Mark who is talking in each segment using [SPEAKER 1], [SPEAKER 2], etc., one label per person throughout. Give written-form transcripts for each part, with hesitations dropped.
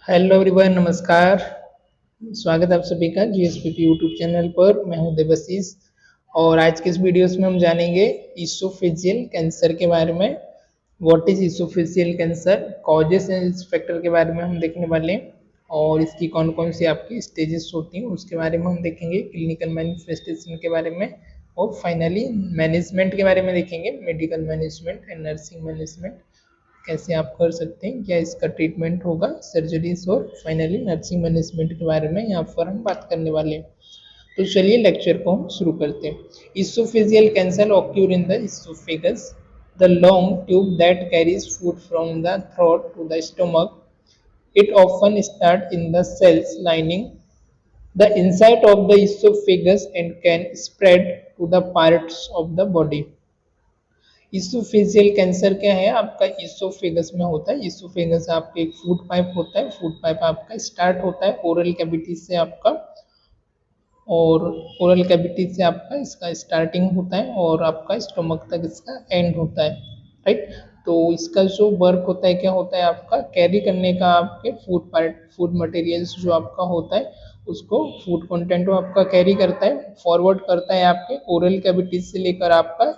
[SPEAKER 1] Hello everyone, नमस्कार। स्वागत है आप सभी का जीएसपीपी यूट्यूब चैनल पर। मैं हूं देवशीष और आज के इस वीडियोस में हम जानेंगे इसोफेजियल कैंसर के बारे में। What is oesophageal cancer, causes and risk factor के बारे में हम देखने वाले हैं और इसकी कौन कौन सी आपकी स्टेजेस होती हैं उसके बारे में हम देखेंगे, क्लिनिकल मैनिफेस्टेशन के बारे में और फाइनली मैनेजमेंट के बारे में देखेंगे, medical management and nursing management कैसे आप कर सकते हैं, क्या इसका ट्रीटमेंट होगा, सर्जरीज और फाइनली नर्सिंग मैनेजमेंट के बारे में यहाँ पर हम बात करने वाले हैं। तो चलिए लेक्चर को हम शुरू करते हैं। Oesophageal cancer occur in the oesophagus, the long tube that carries food from the throat to the stomach. It often starts in the cells lining the inside of the esophagus and can spread to the parts of the body. Oesophageal cancer क्या है आपका, oesophagus में होता है। Oesophagus आपका एक food pipe होता है। फूड पाइप आपका स्टार्ट होता है ओरल कैविटी से आपका, और ओरल कैविटी से आपका इसका स्टार्टिंग होता है और आपका स्टोमक तक इसका एंड होता है, राइट। तो इसका जो वर्क होता है, क्या होता है आपका, कैरी करने का आपके फूड पार्ट, फूड मटेरियल्स जो आपका होता है उसको, फूड कंटेंट आपका कैरी करता है, फॉरवर्ड करता है आपके ओरल कैविटी से लेकर आपका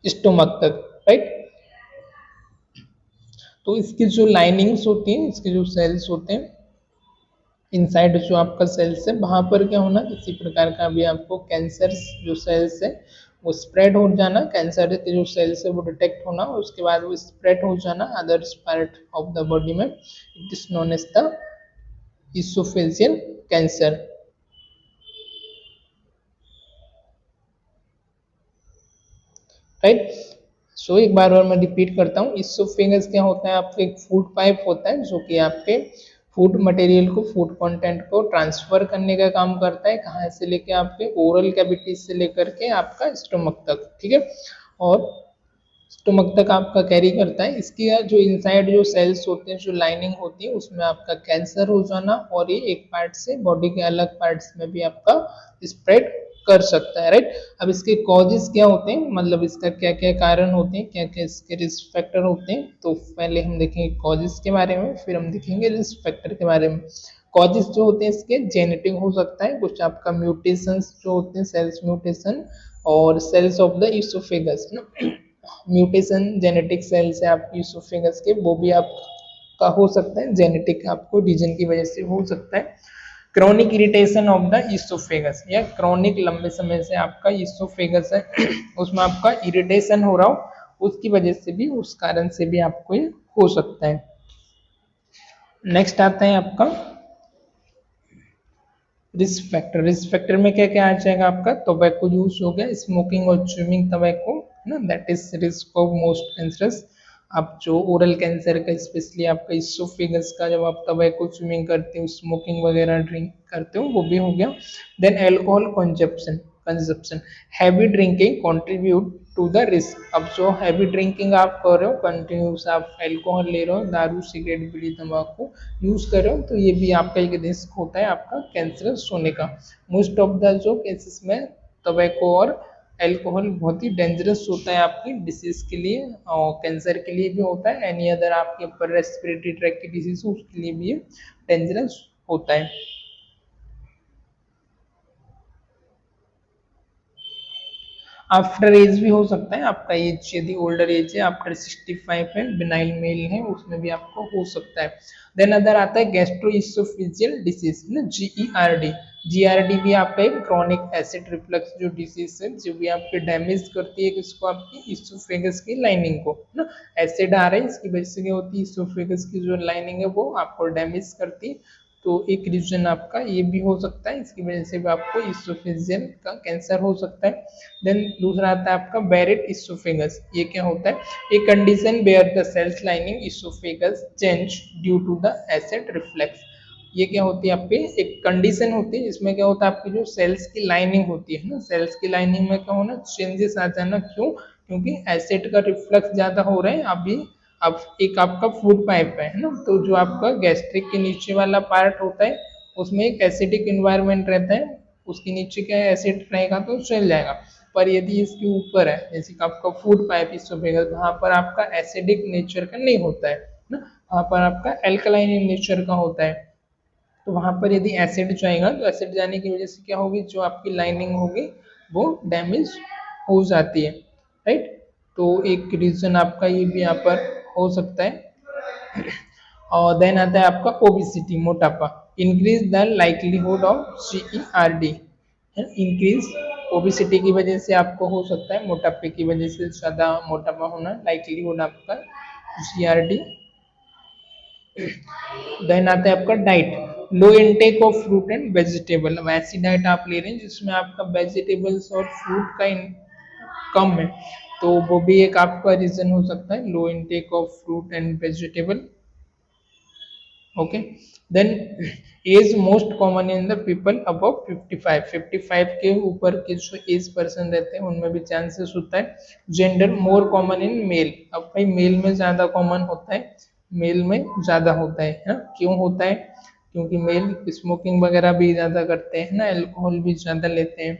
[SPEAKER 1] स्टोमक तक, राइट। तो इसकी जो लाइनिंग्स होती हैं, इसके जो सेल्स होते हैं इनसाइड, जो आपका सेल्स है वहां पर क्या होना, किसी प्रकार का भी आपको कैंसर जो सेल्स है वो स्प्रेड हो जाना, कैंसर के जो सेल्स है वो डिटेक्ट होना और उसके बाद वो स्प्रेड हो जाना other part of the body में। It is known as the esophageal cancer, right. So एक बार और मैं रिपीट करता हूँ, इसोफेगस क्या होता है आपका, एक फूड पाइप होता है जो कि आपके फूड मटेरियल को, फूड कंटेंट को ट्रांसफर करने का काम करता है, कहाँ से लेके आपके ओरल कैविटी से लेकर के आपका स्टोमक तक, ठीक है, और स्टोमक तक आपका कैरी करता है। इसकी जो इनसाइड जो सेल्स होते हैं, जो लाइनिंग होती है उसमें आपका कैंसर हो जाना और ये एक पार्ट से बॉडी के अलग पार्ट्स में भी आपका स्प्रेड कर सकता है, राइट। अब इसके कॉजेस क्या होते हैं, मतलब इसका क्या क्या कारण होते हैं, क्या क्या इसके रिस्क फैक्टर होते हैं, तो पहले हम देखेंगे कॉजेस के बारे में, फिर हम देखेंगे रिस्क फैक्टर के बारे में। कॉजेस जो होते हैं इसके जेनेटिक हो सकता है, कुछ आपका म्यूटेशंस जो होते हैं, सेल्स म्यूटेशन और सेल्स ऑफ द इसोफेगस ना, म्यूटेशन जेनेटिक सेल्स है आपकी इसोफेगस के, वो भी आपका हो सकता है, जेनेटिक आपको रीजन की वजह से हो सकता है। Chronic irritation of the oesophagus, या क्रोनिक लंबे समय से आपका इसोफेगस है उसमें आपका इरिटेशन हो रहा हो, उसकी वजह से भी, उस कारण से भी आपको ये हो सकता है। नेक्स्ट आता है आपका रिस्क फैक्टर। रिस्क फैक्टर में क्या क्या आ जाएगा आपका, टोबैको यूज हो गया, स्मोकिंग और च्यूइंग टोबैको ना, that is risk of most cancerous. आप जो ओरल कैंसर का, स्पेशली आपका इसोफेगस का, जब आप टोबैको च्यूइंग करते हो, स्मोकिंग वगैरह ड्रिंक करते हो, वो भी हो गया। Then alcohol consumption, heavy drinking contribute to the risk. अब जो हैवी ड्रिंकिंग आप कर रहे हो, कंटिन्यूस आप एल्कोहल ले रहे हो, दारू सिगरेट बीड़ी तंबाकू यूज कर रहे हो, तो ये भी आपका एक रिस्क होता है आपका कैंसरस होने का। मोस्ट ऑफ द जो केसेस में टोबैको और एल्कोहल बहुत ही डेंजरस होता है आपकी डिसीज के लिए, और कैंसर के लिए भी होता है, एनी अदर आपके ऊपर रेस्पिरेटरी ट्रैक की डिसीज हो उसके लिए भी ये डेंजरस होता है। आफ्टर एज भी हो सकता है आपका, एज यदि ओल्डर एज है, आफ्टर 65 है, बिनाइल मेल है, उसमें भी आपको हो सकता है। देन अदर आता है गैस्ट्रोइसोफेजियल डिसीज ना, जीईआरडी। जीआरडी भी आपका एक क्रॉनिक एसिड रिफ्लक्स जो डिसीज है, जो भी आपके डैमेज करती है किसको, आपकी इसोफेगस की लाइनिंग को ना, एसिड आ रहा है इसकी वजह से क्या होती है, इसोफेगस की जो लाइनिंग है वो आपको डैमेज करती है, तो एक रीजन आपका ये भी हो सकता है, इसकी वजह से भी आपको इसोफेजियल का कैंसर हो सकता है। देन दूसरा आता है आपका बैरेट इसोफेगस। ये क्या होता है, एक condition where the cells lining oesophagus change due to the acid reflux. ये क्या होती है आपकी एक कंडीशन होती है, इसमें क्या होता है आपकी जो सेल्स की लाइनिंग होती है ना, सेल्स की लाइनिंग में क्या होना, चेंजेस आ जाना, क्यों, क्योंकि एसिड का रिफ्लक्स ज्यादा हो रहे हैं अभी। अब एक आपका फूड पाइप है ना, तो जो आपका गैस्ट्रिक के नीचे वाला पार्ट होता है उसमें एक एसिडिक इन्वायरमेंट रहता है, उसके नीचे क्या है, एसिड रहेगा तो चल जाएगा। पर यदि इसके ऊपर है, जैसे कि आपका फूड पाइप इसोफेगस, वहां पर आपका एसिडिक नेचर का नहीं होता है ना, वहाँ पर आपका एल्कलाइन इन नेचर का होता है। तो वहाँ पर यदि एसिड जाएगा तो एसिड जाने की वजह से क्या होगी, जो आपकी लाइनिंग होगी वो डैमेज हो जाती है, राइट। तो एक रीजन आपका ये भी यहाँ पर हो सकता है। और देन आता है आपका ओबिसिटी, मोटापा, increase the likelihood of GERD, increase obesity की वजह से आपको हो सकता है, मोटापे की वजह से ज़्यादा मोटापा होना, लाइकलीहुड आपका GERD। देन आता है आपका diet, low intake of fruit and vegetable. अब ऐसी डाइट आप ले रहे हैं जिसमें आपका वेजिटेबल्स और फ्रूट का कम है, तो वो भी एक आपका रीजन हो सकता है, low intake of fruit and vegetable. Okay, then as most common in the people above 55, 55 के ऊपर के जो एज पर्सन रहते हैं उनमें भी चांसेस होता है। Gender more common in male, अब भाई मेल में ज़्यादा कॉमन होता है, मेल में ज़्यादा होता है ना, क्यों होता है, क्योंकि मेल स्मोकिंग वगैरह भी ज़्यादा करते हैं ना, अल्कोहल भी ज़्यादा लेते हैं।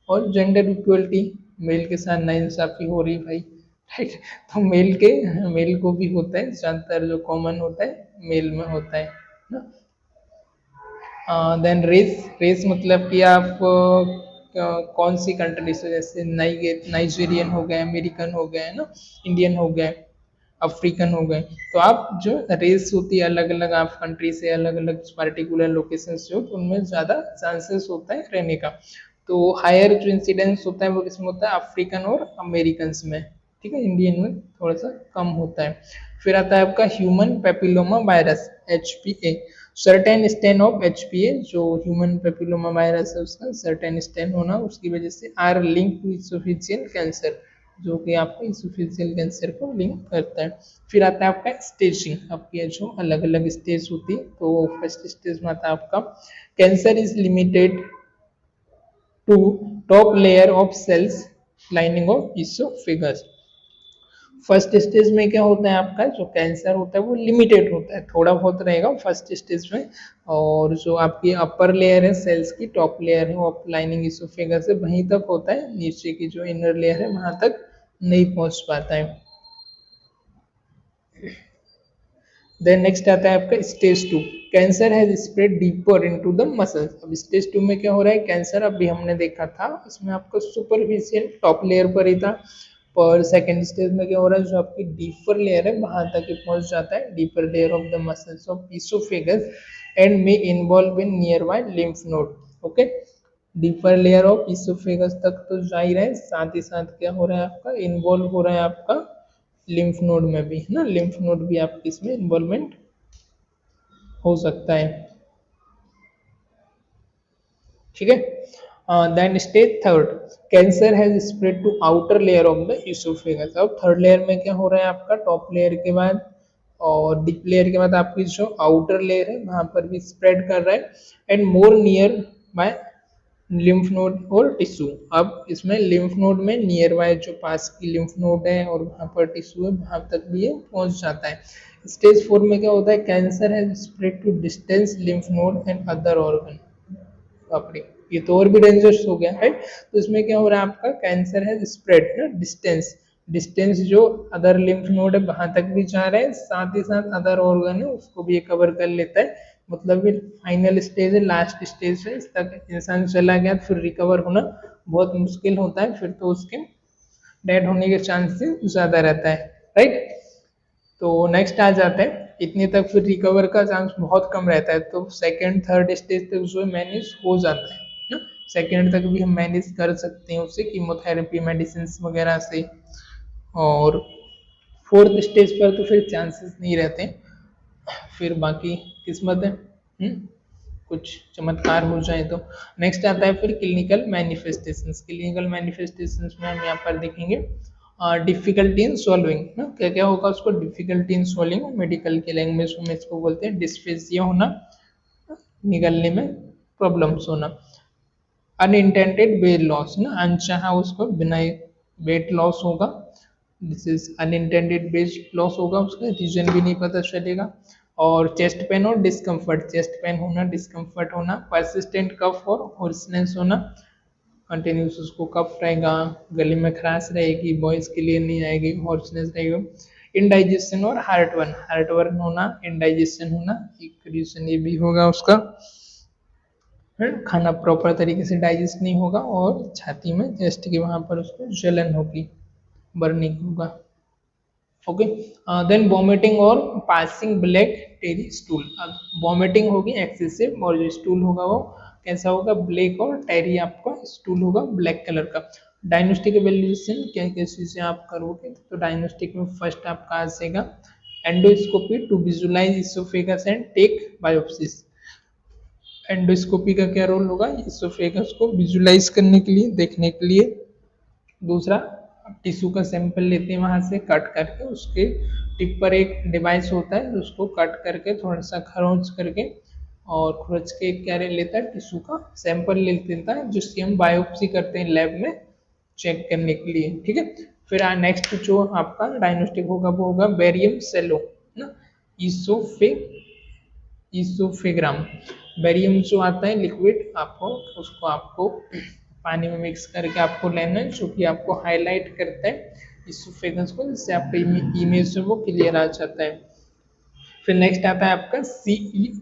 [SPEAKER 1] और जेंडर इक्वलिटी, मेल के साथ नाइंसाफी हो रही भाई, राइट। तो मेल को भी होता है, ज़्यादातर जो कॉमन होता है मेल में होता है ना। देन रेस, रेस मतलब कि आप कौन सी कंट्री से, जैसे नाइजीरियन हो गए, अमेरिकन हो गए ना, इंडियन हो गए, अफ्रीकन हो गए। तो आप जो रेस होती है अलग अलग, आप कंट्री से अलग अलग पर्टिकुलर लोकेशन से हो, तो उनमें ज़्यादा चांसेस होता है रहने का। तो हायर जो इंसिडेंस होता है वो किसमें होता है, अफ्रीकन और अमेरिकन में, ठीक है, इंडियन में थोड़ा सा कम होता है। फिर आता है आपका human papilloma virus, HPA, certain strain of HPA, जो ह्यूमन पेपिलोमा वायरस है उसका सर्टेन स्टेन होना, उसकी वजह से are link to oesophageal cancer, जो कि आपका इसोफेजियल कैंसर को लिंक करता है। फिर आता है आपका स्टेजिंग, आपकी जो अलग अलग स्टेज होती है, तो फर्स्ट स्टेज में आता है आपका cancer is limited to top layer of cells lining of oesophagus. First stage में क्या होता है, आपका जो कैंसर होता है वो लिमिटेड होता है, थोड़ा बहुत रहेगा फर्स्ट स्टेज में, और जो आपकी अपर लेयर है सेल्स की, टॉप लेयर है वो लाइनिंग इसोफेगस से वहीं तक होता है, नीचे की जो इनर लेयर है वहां तक नहीं पहुंच पाता है। देन नेक्स्ट आता है आपका stage 2, cancer has spread deeper into the muscles. अब स्टेज 2 में क्या हो रहा है, कैंसर अभी हमने देखा था इसमें आपका सुपरफिशियल टॉप लेयर पर ही था, और सेकेंड स्टेज में क्या हो रहा है, जो आपकी डीपर लेयर है वहां तक ही पहुंच जाता है, deeper layer of the muscles of esophagus and may involve in near by lymph node. Okay, deeper layer of oesophagus तक तो जा ही रहा है, साथ ही साथ क्या हो रहा है आपका, इन्वॉल्व हो रहा है आपका लिम्फ नोड में भी, है ना, लिम्फ नोड भी आपकी इसमें इन्वॉल्वमेंट हो सकता है, ठीक है। Then stage third, cancer has spread to outer layer of the oesophagus. अब थर्ड लेयर में क्या हो रहा है आपका, टॉप लेयर के बाद और डीप लेयर के बाद आपकी जो आउटर लेयर है वहां पर भी स्प्रेड कर रहा है, and more near by lymph node और टिश्यू। अब इसमें लिम्फ नोड में नियर बाय जो पास की लिम्फ नोड है और वहां पर टिश्यू है वहां तक भी ये पहुंच जाता है। स्टेज 4 में क्या होता है, cancer has spread to distance lymph node and other organ. बापरे, ये तो और भी डेंजरस हो गया, राइट। तो इसमें क्या हो रहा है, आपका कैंसर है स्प्रेड है डिस्टेंस, डिस्टेंस जो अदर लिम्फ नोड है वहां तक भी जा रहा है, साथ ही साथ अदर ऑर्गन है उसको भी ये कवर कर लेता है। मतलब ये फाइनल स्टेज है, लास्ट स्टेज है, इस तक इंसान चला गया फिर रिकवर होना बहुत मुश्किल होता है, फिर तो उसके डेड होने के चांसेस ज्यादा रहता है, राइट। तो नेक्स्ट आ जाते हैं, इतने तक फिर रिकवर का चांस बहुत कम रहता है, तो सेकेंड थर्ड स्टेज तक जो मैनेज हो जाता है ना, सेकेंड तक भी हम मैनेज कर सकते हैं उससे कीमोथेरेपी मेडिसिन वगैरह से। और फोर्थ स्टेज पर तो फिर चांसेस नहीं रहते, फिर बाकी किस्मत है, कुछ चमत्कार हो जाए तो। नेक्स्ट आता है फिर क्लिनिकल मैनिफेस्टेशंस, क्लिनिकल मैनिफेस्टेशंस में हम यहाँ पर देखेंगे डिफिकल्टी इन सॉल्विंग, क्या क्या होगा उसको, डिफिकल्टी इन सॉल्विंग, मेडिकल के लैंग्वेज में इसको बोलते हैं डिस्फेजिया होना, निगलने में प्रॉब्लम्स होना, अनइंटेंडेड वेट लॉस ना, अनचाहा उसको बिना वेट लॉस होगा, this is unintended weight loss होगा, उसका रीजन भी नहीं पता चलेगा। और चेस्ट पेन और डिस्कम्फर्ट, चेस्ट पेन होना, डिस्कम्फर्ट होना, परसिस्टेंट कफ और हॉर्सनेस होना, कंटिन्यूस उसको कफ रहेगा, गले में खराश रहेगी, बॉयज के लिए नहीं आएगी, हॉर्सनेस रहेगा, इंडाइजेशन और हार्ट वर्न होना, इंडाइजेशन होना, एक रीजन ये भी होगा उसका, खाना प्रॉपर तरीके से डाइजेस्ट नहीं होगा और छाती में जस्ट कि वहाँ पर उसको जलन होगी, बर्निंग होगा। ओके, देन वॉमिटिंग और पासिंग ब्लैक टेरी स्टूल। अब वॉमिटिंग होगी एक्सेसिव और जो स्टूल होगा वो कैसा होगा, ब्लैक और टेरी आपका स्टूल होगा ब्लैक कलर का। डायग्नोस्टिक एवेल्यूएशन क्या क्या चीजें आप करोगे, तो डायग्नोस्टिक में फर्स्ट आपका आ जाएगा endoscopy to visualize esophagus and take biopsies. Endoscopy का क्या रोल होगा, इसोफेगस को विजुलाइज करने के लिए, देखने के लिए। दूसरा, टिश्यू का सैंपल लेते हैं वहां से कट करके, उसके टिप पर एक डिवाइस होता है, उसको कट करके थोड़ा सा खरोंच करके और खुरच के क्या लेता है, टिश्यू का सैंपल ले लेता है, जिसकी हम बायोप्सी करते हैं लैब में चेक करने के लिए। ठीक है, फिर नेक्स्ट जो आपका डायग्नोस्टिक होगा वो होगा बेरियम सेलो ना, इसोफेग्राम। बेरियम जो आता है लिक्विड, आपको उसको आपको पानी में मिक्स करके आपको लेना है, जो कि आपको हाईलाइट करता है इसोफेगस को, जिससे आपके इमेज से वो क्लियर आ जाता है। फिर नेक्स्ट आता है आपका सीटी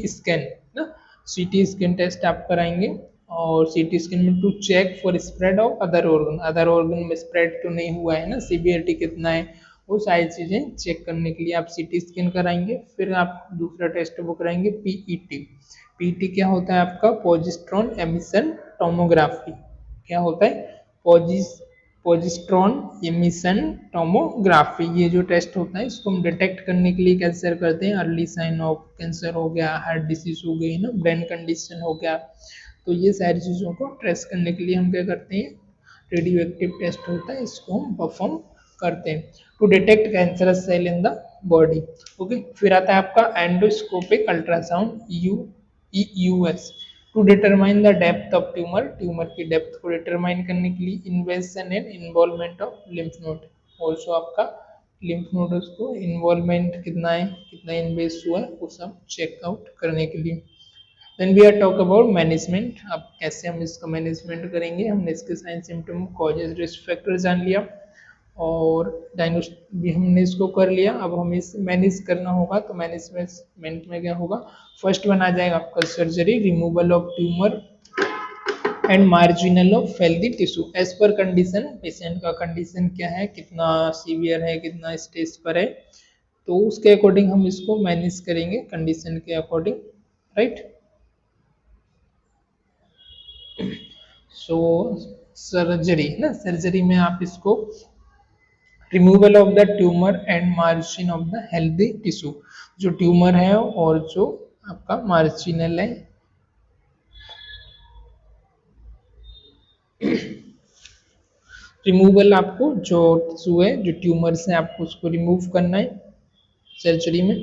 [SPEAKER 1] स्कैन ना, सीटी स्कैन टेस्ट आप कराएंगे और सीटी स्कैन में to check for spread of other organ में स्प्रेड तो नहीं हुआ है ना, सीवियरिटी कितना है, वो सारी चीजें चेक करने के लिए आप सीटी स्कैन कराएंगे। फिर आप दूसरा टेस्ट वो कराएंगे पीईटी। पीईटी क्या होता है आपका, पोजिस्ट्रॉन एमिशन टोमोग्राफी। क्या होता है, पोजिस्ट्रॉन एमिशन टोमोग्राफी। ये जो टेस्ट होता है इसको हम डिटेक्ट करने के लिए कैंसर करते हैं, अर्ली साइन ऑफ कैंसर हो गया, हार्ट डिसीज हो गई ना, ब्रेन कंडीशन हो गया, तो ये सारी चीज़ों को ट्रेस करने के लिए हम क्या करते हैं, रेडियो एक्टिव टेस्ट होता है, इसको हम परफॉर्म करते हैं to detect cancerous cell in the body. Okay, फिर आता है आपका endoscopic ultrasound EUS to determine the depth of tumour की डेप्थ को डिटरमाइन करने के लिए, invasion and involvement of lymph node, also आपका लिम्फ नोड्स को इन्वॉल्वमेंट कितना है, कितना इन्वेस्ट हुआ है, वो सब चेकआउट करने के लिए। Then we are talk about management. अब कैसे हम इसका मैनेजमेंट करेंगे, हमने इसके sign symptom, causes, risk factor जान लिया और डायग्नोस्टिक भी हमने इसको कर लिया। अब हमें इसे मैनेज करना होगा, तो मैनेजमेंट में क्या होगा, फर्स्ट वन आ जाएगा आपका surgery, removal of tumour and marginal of healthy tissue as per condition. Patient का कंडीशन क्या है, कितना सीवियर है, कितना स्टेज पर है, तो उसके अकॉर्डिंग हम इसको मैनेज करेंगे, कंडीशन के अकॉर्डिंग, राइट। सो सर्जरी ना, सर्जरी में आप इसको removal of the tumour and margin of the healthy tissue, जो ट्यूमर है और जो आपका मार्जिनल है, रिमूवल आपको जो टिश्यू है, जो ट्यूमर्स है, आपको उसको रिमूव करना है सर्जरी में।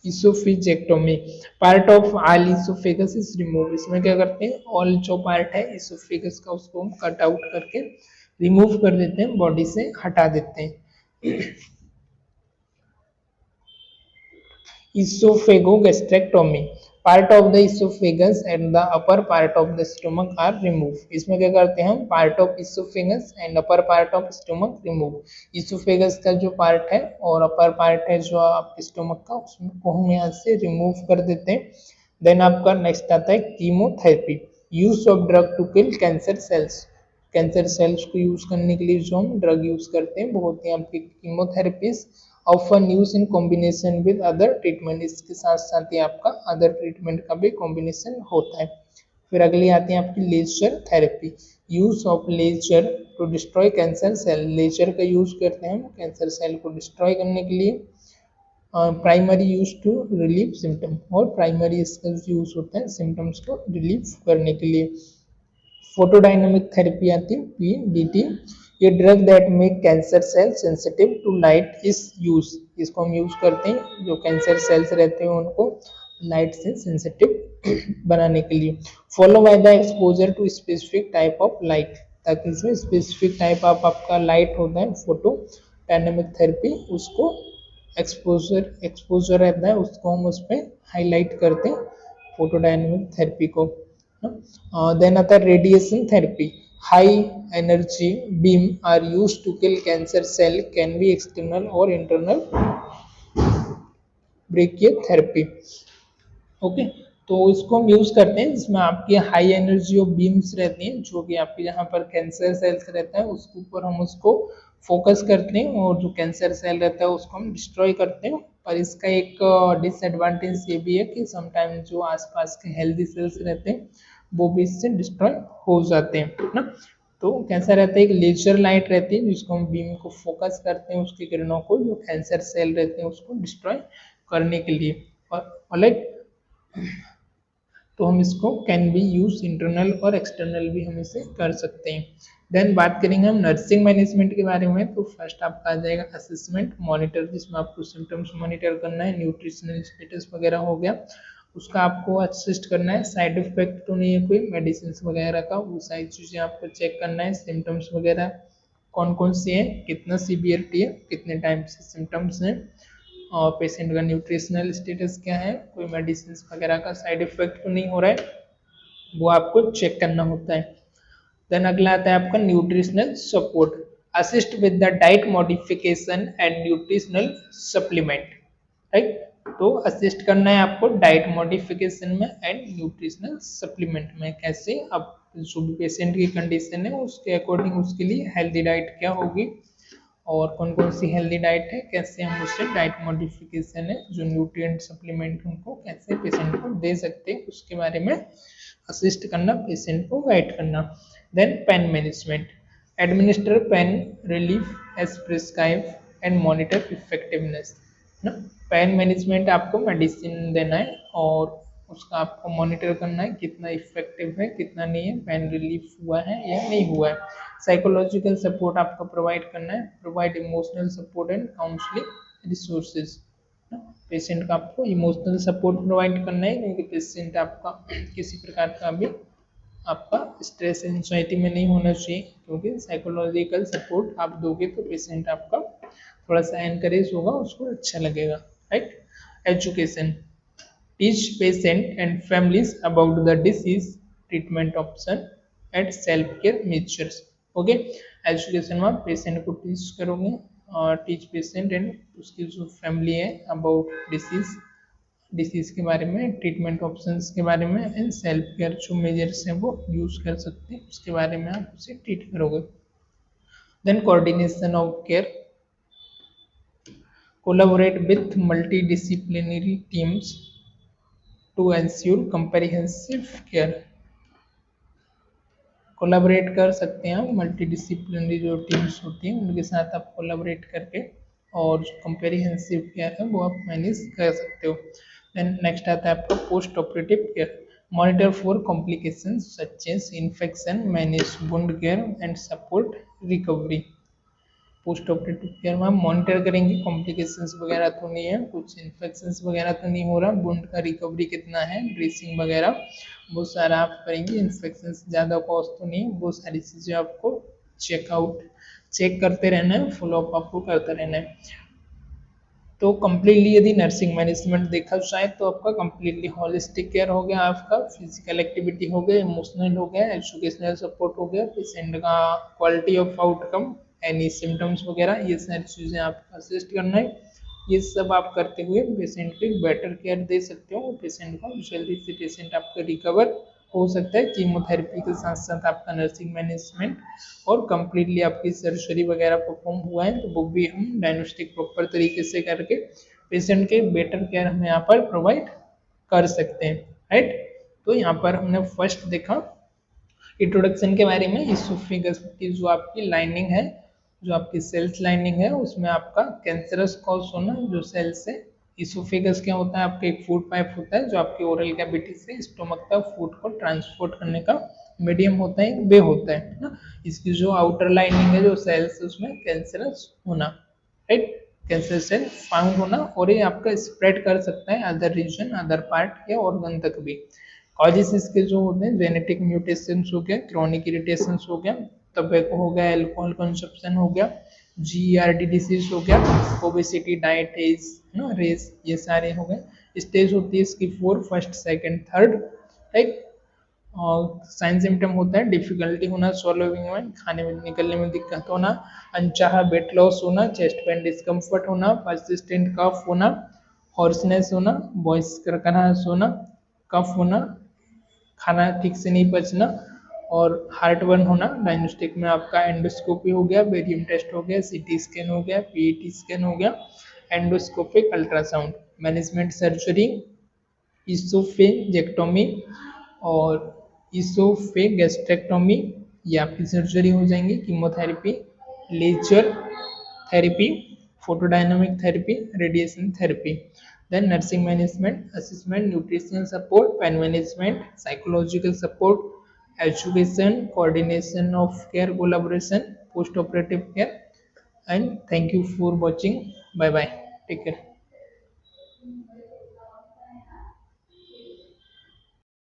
[SPEAKER 1] Esophagectomy, part of all esophagus is remove. इसमें क्या करते हैं, ऑल जो पार्ट है इसोफेगस का उसको हम कट आउट करके रिमूव कर देते हैं, बॉडी से हटा देते हैं। Esophagogastrectomy, part of the esophagus and the upper part of the stomach are remove. इसमें क्या करते हैं हम, part of esophagus and upper part of stomach remove. Esophagus का जो पार्ट है और अपर पार्ट है जो आप स्टमक का, उसको हम यहाँ से रिमूव कर देते हैं। देन आपका नेक्स्ट आता है chemotherapy, use of drug to kill cancer cells. Cancer cells को यूज करने के लिए जो हम ड्रग यूज करते हैं वो होती है आपकी chemotherapies, often use in combination with other treatment. इसके साथ साथ ही आपका अदर ट्रीटमेंट का भी कॉम्बिनेशन होता है। फिर अगली आती है आपकी laser therapy, use of laser to destroy cancer cell. Laser का यूज करते हैं हम कैंसर सेल को डिस्ट्रॉय करने के लिए। Primary use to relieve symptom, और प्राइमरी इसका यूज होता है सिम्टम्स को रिलीव करने के लिए। फोटोडायनेमिक थेरेपी आती है पीडीटी, ये drug that make cancer cell sensitive to light is use. इसको हम यूज करते हैं जो कैंसर सेल्स रहते हैं उनको लाइट से सेंसिटिव बनाने के लिए। Follow by the exposure to specific type of light, ताकि जो स्पेसिफिक टाइप ऑफ आपका लाइट होता है फोटो डायनेमिक थेरेपी, उसको एक्सपोजर रहता है, उसको हम उस पर हाईलाइट करते हैं फोटो डायनेमिक थेरेपी को। देन आता है radiation therapy, high energy beam are used to kill cancer cell, can be external or internal brachytherapy. Okay, तो इसको हम यूज करते हैं जिसमें आपकी हाई एनर्जी ऑफ बीम्स रहती हैं, जो कि आपके जहाँ पर कैंसर सेल्स रहता है उसके ऊपर हम उसको फोकस करते हैं और जो कैंसर सेल रहता है उसको हम डिस्ट्रॉय करते हैं। पर इसका एक डिसएडवांटेज ये भी है कि समटाइम जो आसपास के हेल्दी सेल्स रहते हैं वो भी इससे डिस्ट्रॉय हो जाते हैं ना। तो कैसा रहता है, एक लेजर लाइट रहती है जिसको हम बीम को फोकस करते हैं, उसकी किरणों को जो कैंसर सेल रहते हैं उसको डिस्ट्रॉय करने के लिए। और लाइक तो हम इसको कैन बी यूज इंटरनल और एक्सटर्नल भी हम इसे कर सकते हैं। देन बात करेंगे हम नर्सिंग मैनेजमेंट के बारे में। तो फर्स्ट आपका आ जाएगा असेसमेंट मॉनिटर, जिसमें आपको सिम्टम्स मॉनिटर करना है, न्यूट्रिशनल स्टेटस वगैरह हो गया उसका आपको असिस्ट करना है, साइड इफेक्ट तो नहीं है कोई मेडिसिन वगैरह का, वो सारी चीज़ें आपको चेक करना है, सिम्टम्स वगैरह कौन कौन से हैं, कितना सीवियरिटी है, कितने टाइम से सिम्टम्स हैं, और पेशेंट का न्यूट्रिशनल स्टेटस क्या है, कोई मेडिसिन वगैरह का साइड इफेक्ट तो नहीं हो रहा है, वो आपको चेक करना होता है। देन अगला आता है आपका nutritional support, assist with the diet modification and nutritional supplement, right. तो असिस्ट करना है आपको डाइट मॉडिफिकेशन में एंड न्यूट्रिशनल सप्लीमेंट में। कैसे, अब जो भी पेशेंट की कंडीशन है उसके अकॉर्डिंग उसके लिए हेल्दी डाइट क्या होगी और कौन कौन सी हेल्दी डाइट है, कैसे हम उससे डाइट मॉडिफिकेशन है जो न्यूट्रिएंट सप्लीमेंट उनको कैसे पेशेंट को दे सकते हैं उसके बारे में असिस्ट करना, पेशेंट को गाइड करना। Then pain management, administer pain relief as prescribe and monitor effectiveness ना। पेन मैनेजमेंट आपको मेडिसिन देना है और उसका आपको मॉनिटर करना है कितना इफेक्टिव है कितना नहीं है, पेन रिलीफ हुआ है या नहीं हुआ है। साइकोलॉजिकल सपोर्ट आपको प्रोवाइड करना है, provide emotional support and counselling resources. Patient का आपको इमोशनल सपोर्ट प्रोवाइड करना है क्योंकि पेशेंट आपका किसी प्रकार का भी आपका स्ट्रेस एंजाइटी में नहीं होना चाहिए, क्योंकि साइकोलॉजिकल सपोर्ट आप दोगे तो पेशेंट आपका थोड़ा सा एनकरेज होगा, उसको अच्छा लगेगा, right. Education, teach patient and families about the disease, treatment option and self care measures. Okay, education में आप पेशेंट को टीच करोगे और टीच पेशेंट एंड उसकी जो फैमिली है अबाउट डिसीज के बारे में, ट्रीटमेंट ऑप्शंस के बारे में एंड सेल्फ केयर जो मेजर्स हैं वो यूज कर सकते हैं उसके बारे में आप उसे ट्रीट करोगे। Then coordination of care, collaborate with multidisciplinary teams to ensure comprehensive care। Collaborate कर सकते हैं हम मल्टीडिसिप्लिनरी जो टीम्स होती हैं उनके साथ आप कोलाबरेट करके और जो कंप्रेहेंसिव केयर है वो आप मैनेज कर सकते हो। देन नेक्स्ट आता है आपका post operative care, monitor for complications such as infection, manage wound care and support recovery. Post operative care में हम मॉनिटर करेंगे कॉम्प्लिकेशंस वगैरह तो नहीं है, कुछ इन्फेक्शंस वगैरह तो नहीं हो रहा, वुंड का रिकवरी कितना है, ड्रेसिंग वगैरह वो सारा आप करेंगे, इन्फेक्शंस ज़्यादा कॉस्ट तो नहीं, वो सारी चीज़ें आपको चेक करते रहना है, फॉलोअप आपको करते रहना है। तो कम्प्लीटली यदि नर्सिंग मैनेजमेंट देखा जाए तो आपका कम्प्लीटली हॉलिस्टिक केयर हो गया, आपका फिजिकल एक्टिविटी हो गया, इमोशनल हो गया, एजुकेशनल सपोर्ट हो गया, पेशेंट का quality of outcome, any symptoms वगैरह, ये सारी चीज़ें आपको असिस्ट करना है। ये सब आप करते हुए पेशेंट को बेटर केयर दे सकते हो, पेशेंट को जल्दी से पेशेंट आपका रिकवर हो सकता है। कीमोथेरेपी के साथ साथ आपका नर्सिंग मैनेजमेंट और कम्प्लीटली आपकी सर्जरी वगैरह परफॉर्म हुआ है तो वो भी हम डायग्नोस्टिक प्रॉपर तरीके से करके पेशेंट के बेटर केयर हम यहाँ पर प्रोवाइड कर सकते हैं, राइट। तो यहाँ पर हमने फर्स्ट देखा इंट्रोडक्शन के बारे में, इसोफेगस की जो आपकी लाइनिंग है, जो आपकी सेल्स लाइनिंग है उसमें आपका कैंसरस कॉज होना, जो सेल्स है। इसोफेगस क्या होता है, आपका एक फूड पाइप होता है जो आपके ओरल कैविटी से स्टोमक तक फूड को ट्रांसपोर्ट करने का मीडियम होता है, वे होता है ना। इसकी जो आउटर लाइनिंग है जो सेल्स उसमें कैंसरस होना, राइट, कैंसर सेल फाउंड होना, और ये आपका स्प्रेड कर सकता है अदर रीजन अदर पार्ट या ऑर्गन तक भी। कॉजेस इसके जो होते हैं जेनेटिक म्यूटेशंस हो गया, क्रॉनिक इरिटेशंस हो गया, टोबैको हो गया, अल्कोहल कंजप्शन हो गया, जीईआरडी डिसीज हो गया, ओबेसिटी, डाइट, एज ना, रेस, ये सारे हो गए। स्टेज होती है इसकी 4, फर्स्ट सेकंड थर्ड, राइट। और साइन सिम्टम होता है डिफिकल्टी होना swallowing में, खाने में निकलने में दिक्कत होना, अनचाहा वेट लॉस होना, चेस्ट पेन डिस्कम्फर्ट होना, परसिस्टेंट कफ होना, हॉर्सनेस होना, वॉइस करकनाहट होना, कफ होना, खाना ठीक से नहीं पचना और हार्ट बर्न होना। डायग्नोस्टिक में आपका एंडोस्कोपी हो गया, बेरियम टेस्ट हो गया, सीटी स्कैन हो गया, पीईटी स्कैन हो गया, endoscopic ultrasound. Management surgery oesophagectomy और इसोफेगेस्ट्रेक्टोमी, ये आपकी सर्जरी हो जाएंगी। Chemotherapy, laser therapy, photodynamic therapy, radiation therapy. Then nursing management, assessment, nutritional support, pain management, psychological support, education, coordination of care, collaboration, post operative care. And thank you for watching. Bye bye, take care.